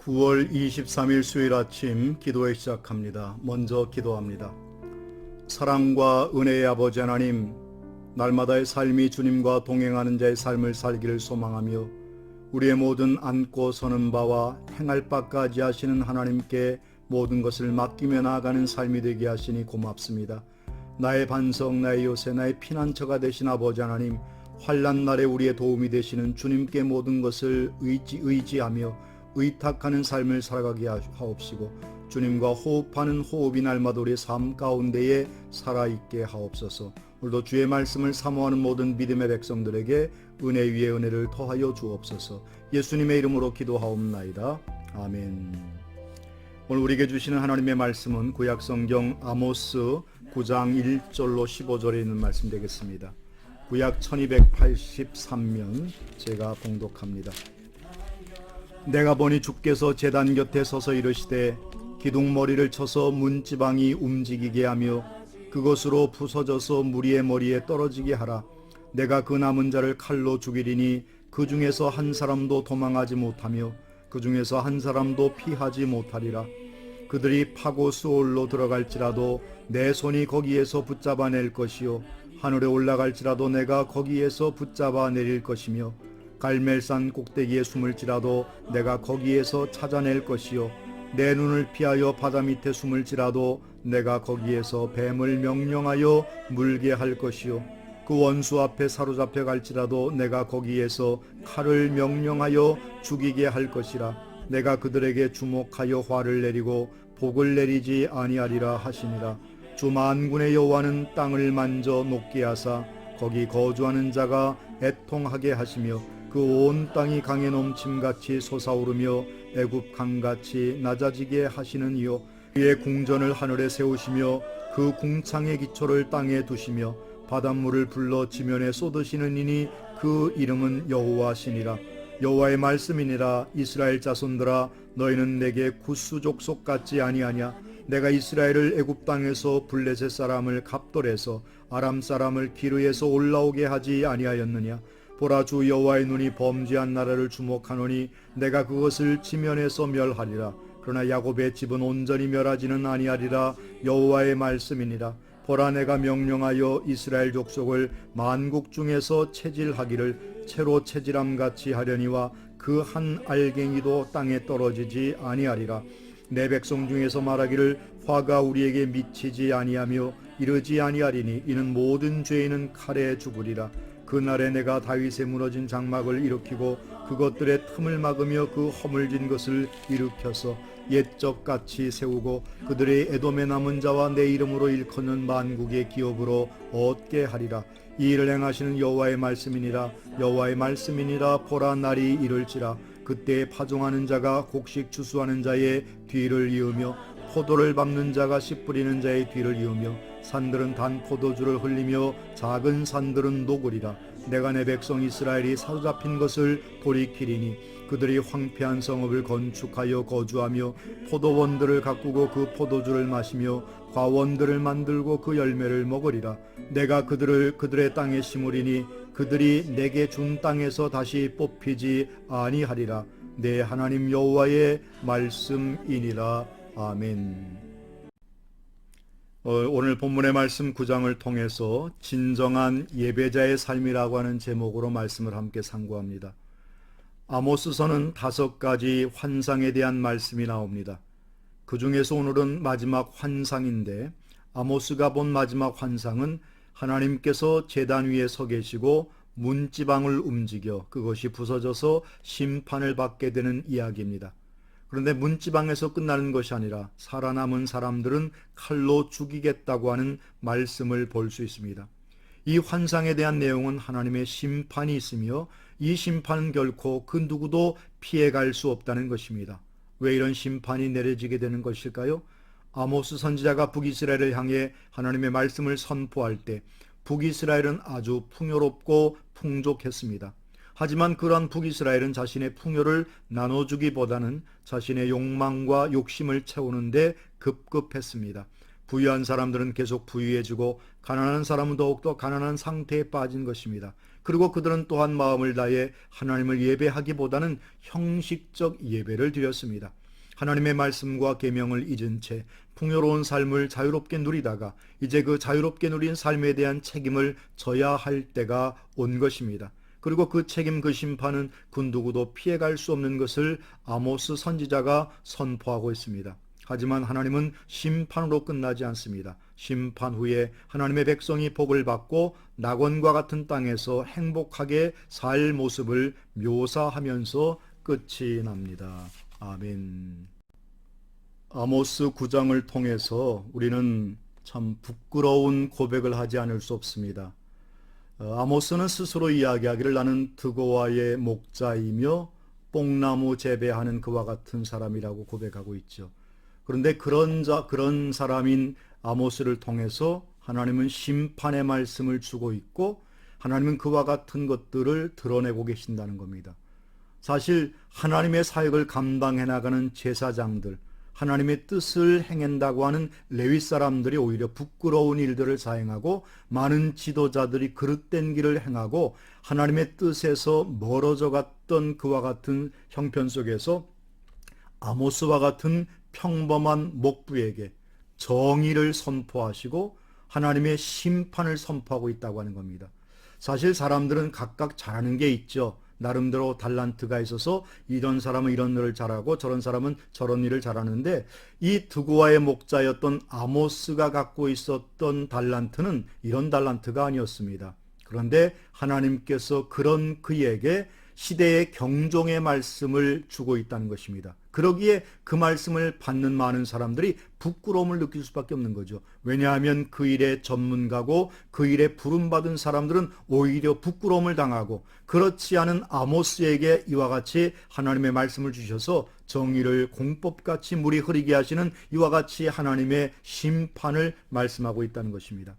9월 23일 수요일 아침 기도회 시작합니다. 먼저 기도합니다. 사랑과 은혜의 아버지 하나님, 날마다의 삶이 주님과 동행하는 자의 삶을 살기를 소망하며 우리의 모든 앉고 서는 바와 행할 바까지 하시는 하나님께 모든 것을 맡기며 나아가는 삶이 되게 하시니 고맙습니다. 나의 반석, 나의 요새, 나의 피난처가 되신 아버지 하나님, 환난 날에 우리의 도움이 되시는 주님께 모든 것을 의지하며 의탁하는 삶을 살아가게 하옵시고 주님과 호흡하는 호흡이 날마다 우리의 삶 가운데에 살아있게 하옵소서. 오늘도 주의 말씀을 사모하는 모든 믿음의 백성들에게 은혜 위에 은혜를 더하여 주옵소서. 예수님의 이름으로 기도하옵나이다. 아멘. 오늘 우리에게 주시는 하나님의 말씀은 구약성경 아모스 9장 1절로 15절에 있는 말씀 되겠습니다. 구약 1283면 제가 봉독합니다. 내가 보니 주께서 제단 곁에 서서 이르시되 기둥머리를 쳐서 문지방이 움직이게 하며 그것으로 부서져서 무리의 머리에 떨어지게 하라. 내가 그 남은 자를 칼로 죽이리니 그 중에서 한 사람도 도망하지 못하며 그 중에서 한 사람도 피하지 못하리라. 그들이 파고 수올로 들어갈지라도 내 손이 거기에서 붙잡아 낼 것이요 하늘에 올라갈지라도 내가 거기에서 붙잡아 내릴 것이며 갈멜산 꼭대기에 숨을지라도 내가 거기에서 찾아낼 것이요 내 눈을 피하여 바다 밑에 숨을지라도 내가 거기에서 뱀을 명령하여 물게 할 것이요 그 원수 앞에 사로잡혀 갈지라도 내가 거기에서 칼을 명령하여 죽이게 할 것이라. 내가 그들에게 주목하여 화를 내리고 복을 내리지 아니하리라 하시니라. 주 만군의 여호와는 땅을 만져 녹게 하사 거기 거주하는 자가 애통하게 하시며 그 온 땅이 강에 넘침같이 솟아오르며 애굽 강같이 낮아지게 하시는 이요 그의 궁전을 하늘에 세우시며 그 궁창의 기초를 땅에 두시며 바닷물을 불러 지면에 쏟으시는 이니 그 이름은 여호와시니라. 여호와의 말씀이니라. 이스라엘 자손들아, 너희는 내게 구스 족속 같지 아니하냐. 내가 이스라엘을 애굽 땅에서 블레셋 사람을 갑돌에서 아람 사람을 기르에서 올라오게 하지 아니하였느냐. 보라, 주 여호와의 눈이 범죄한 나라를 주목하노니 내가 그것을 지면에서 멸하리라. 그러나 야곱의 집은 온전히 멸하지는 아니하리라. 여호와의 말씀이니라. 보라, 내가 명령하여 이스라엘 족속을 만국 중에서 체질하기를 채로 체질함같이 하려니와 그 한 알갱이도 땅에 떨어지지 아니하리라. 내 백성 중에서 말하기를 화가 우리에게 미치지 아니하며 이르지 아니하리니 이는 모든 죄인은 칼에 죽으리라. 그날에 내가 다윗의 무너진 장막을 일으키고 그것들의 틈을 막으며 그 허물진 것을 일으켜서 옛적같이 세우고 그들의 에돔에 남은 자와 내 이름으로 일컫는 만국의 기업으로 얻게 하리라. 이 일을 행하시는 여호와의 말씀이니라. 여호와의 말씀이니라. 보라, 날이 이를지라. 그때에 파종하는 자가 곡식 추수하는 자의 뒤를 이으며 포도를 밟는 자가 씨 뿌리는 자의 뒤를 이으며 산들은 단 포도주를 흘리며 작은 산들은 녹으리라. 내가 내 백성 이스라엘이 사로잡힌 것을 돌이키리니 그들이 황폐한 성읍을 건축하여 거주하며 포도원들을 가꾸고 그 포도주를 마시며 과원들을 만들고 그 열매를 먹으리라. 내가 그들을 그들의 땅에 심으리니 그들이 내게 준 땅에서 다시 뽑히지 아니하리라. 내 하나님 여호와의 말씀이니라. 아멘. 오늘 본문의 말씀 9장을 통해서 진정한 예배자의 삶이라고 하는 제목으로 말씀을 함께 상고합니다. 아모스서는 5가지 환상에 대한 말씀이 나옵니다. 그 중에서 오늘은 마지막 환상인데, 아모스가 본 마지막 환상은 하나님께서 제단 위에 서 계시고 문지방을 움직여 그것이 부서져서 심판을 받게 되는 이야기입니다. 그런데 문지방에서 끝나는 것이 아니라 살아남은 사람들은 칼로 죽이겠다고 하는 말씀을 볼 수 있습니다. 이 환상에 대한 내용은 하나님의 심판이 있으며 이 심판은 결코 그 누구도 피해갈 수 없다는 것입니다. 왜 이런 심판이 내려지게 되는 것일까요? 아모스 선지자가 북이스라엘을 향해 하나님의 말씀을 선포할 때 북이스라엘은 아주 풍요롭고 풍족했습니다. 하지만 그러한 북이스라엘은 자신의 풍요를 나눠주기보다는 자신의 욕망과 욕심을 채우는데 급급했습니다. 부유한 사람들은 계속 부유해지고 가난한 사람은 더욱더 가난한 상태에 빠진 것입니다. 그리고 그들은 또한 마음을 다해 하나님을 예배하기보다는 형식적 예배를 드렸습니다. 하나님의 말씀과 계명을 잊은 채 풍요로운 삶을 자유롭게 누리다가 이제 그 자유롭게 누린 삶에 대한 책임을 져야 할 때가 온 것입니다. 그리고 그 책임, 그 심판은 그 누구도 피해갈 수 없는 것을 아모스 선지자가 선포하고 있습니다. 하지만 하나님은 심판으로 끝나지 않습니다. 심판 후에 하나님의 백성이 복을 받고 낙원과 같은 땅에서 행복하게 살 모습을 묘사하면서 끝이 납니다. 아멘. 아모스 9장을 통해서 우리는 참 부끄러운 고백을 하지 않을 수 없습니다. 아모스는 스스로 이야기하기를 나는 드고아의 목자이며 뽕나무 재배하는 그와 같은 사람이라고 고백하고 있죠. 그런데 그런 사람인 아모스를 통해서 하나님은 심판의 말씀을 주고 있고 하나님은 그와 같은 것들을 드러내고 계신다는 겁니다. 사실 하나님의 사역을 감당해 나가는 제사장들, 하나님의 뜻을 행한다고 하는 레위 사람들이 오히려 부끄러운 일들을 자행하고 많은 지도자들이 그릇된 길을 행하고 하나님의 뜻에서 멀어져 갔던 그와 같은 형편 속에서 아모스와 같은 평범한 목부에게 정의를 선포하시고 하나님의 심판을 선포하고 있다고 하는 겁니다. 사실 사람들은 각각 잘하는 게 있죠. 나름대로 달란트가 있어서 이런 사람은 이런 일을 잘하고 저런 사람은 저런 일을 잘하는데 이 드고아의 목자였던 아모스가 갖고 있었던 달란트는 이런 달란트가 아니었습니다. 그런데 하나님께서 그런 그에게 시대의 경종의 말씀을 주고 있다는 것입니다. 그러기에 그 말씀을 받는 많은 사람들이 부끄러움을 느낄 수밖에 없는 거죠. 왜냐하면 그 일의 전문가고 그 일에 부름받은 사람들은 오히려 부끄러움을 당하고 그렇지 않은 아모스에게 이와 같이 하나님의 말씀을 주셔서 정의를 공법같이 물이 흐리게 하시는 이와 같이 하나님의 심판을 말씀하고 있다는 것입니다.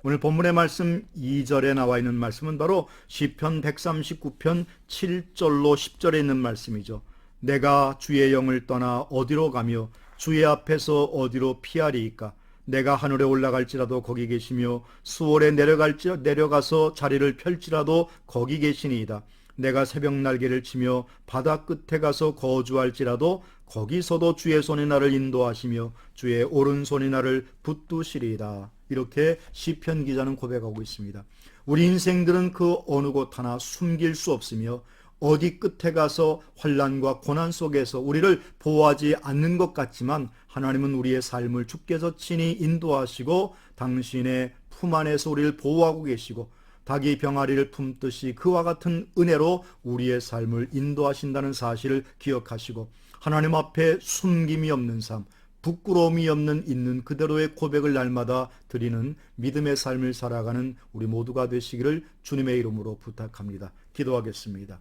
오늘 본문의 말씀 2절에 나와 있는 말씀은 바로 시편 139편 7절로 10절에 있는 말씀이죠. 내가 주의 영을 떠나 어디로 가며 주의 앞에서 어디로 피하리이까? 내가 하늘에 올라갈지라도 거기 계시며 수월에 내려가서 자리를 펼지라도 거기 계시니이다. 내가 새벽 날개를 치며 바다 끝에 가서 거주할지라도 거기서도 주의 손이 나를 인도하시며 주의 오른손이 나를 붙드시리이다. 이렇게 시편 기자는 고백하고 있습니다. 우리 인생들은 그 어느 곳 하나 숨길 수 없으며 어디 끝에 가서 환난과 고난 속에서 우리를 보호하지 않는 것 같지만 하나님은 우리의 삶을 주께서 친히 인도하시고 당신의 품 안에서 우리를 보호하고 계시고 닭이 병아리를 품듯이 그와 같은 은혜로 우리의 삶을 인도하신다는 사실을 기억하시고 하나님 앞에 숨김이 없는 삶, 부끄러움이 없는 있는 그대로의 고백을 날마다 드리는 믿음의 삶을 살아가는 우리 모두가 되시기를 주님의 이름으로 부탁합니다. 기도하겠습니다.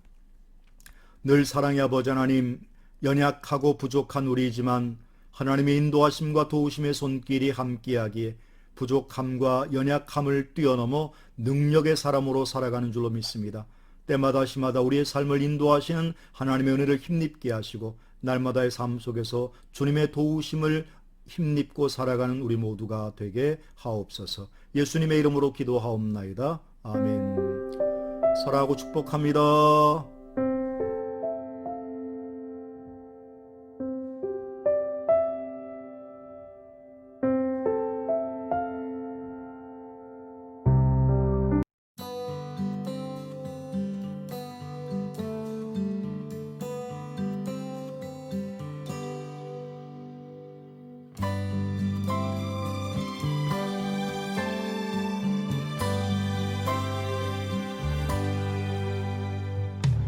늘 사랑의 아버지 하나님, 연약하고 부족한 우리이지만 하나님의 인도하심과 도우심의 손길이 함께하기에 부족함과 연약함을 뛰어넘어 능력의 사람으로 살아가는 줄로 믿습니다. 때마다 시마다 우리의 삶을 인도하시는 하나님의 은혜를 힘입게 하시고 날마다의 삶 속에서 주님의 도우심을 힘입고 살아가는 우리 모두가 되게 하옵소서. 예수님의 이름으로 기도하옵나이다. 아멘. 사랑하고 축복합니다.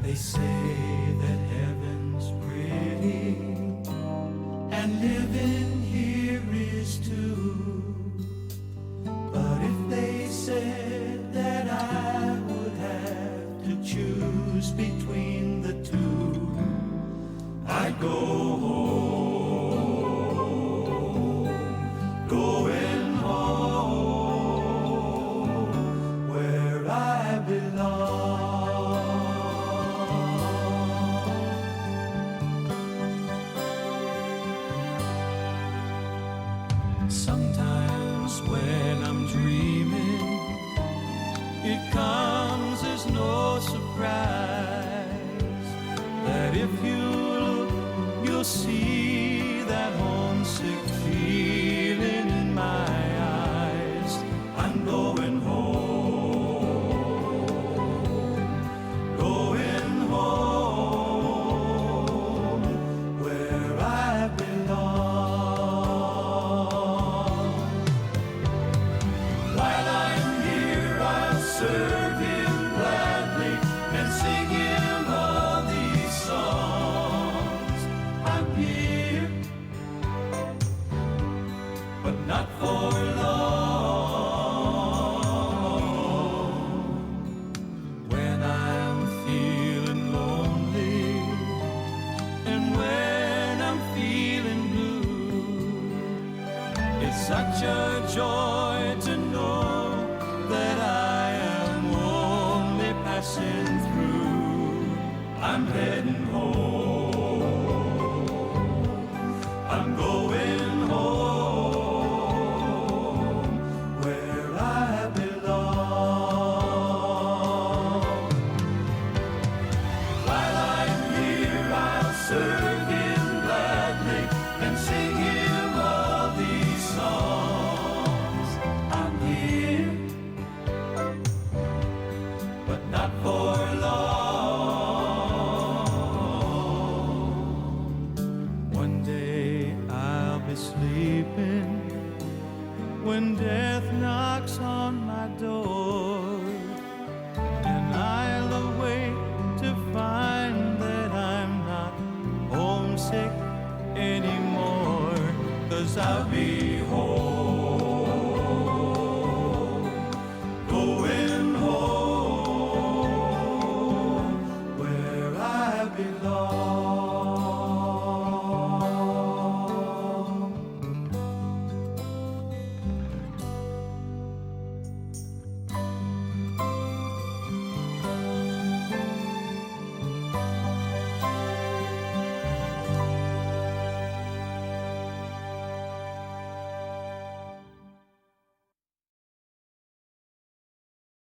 They say that heaven's pretty and living here is too. But if they said that I would have to choose between the two, I'd go home, going home where I belong. Sometimes when I'm dreaming, it comes as no surprise that if you look, you'll see that homesick feeling in my eyes. I'm going home, going home, where I belong. While I'm here, I'll serve Him gladly and sing Him all these songs. I'm here, but not for long. When I'm feeling lonely and when I'm feeling blue, it's such a joy to know that I am only passing through. I'm heading home. I'm going home, where I belong. While I'm here, I'll serve Him gladly and sing Him all these songs. I'm here, but not for long. One day I'll be sleeping when death knocks on my door, and I'll awake to find that I'm not homesick anymore, 'cause I'll be home.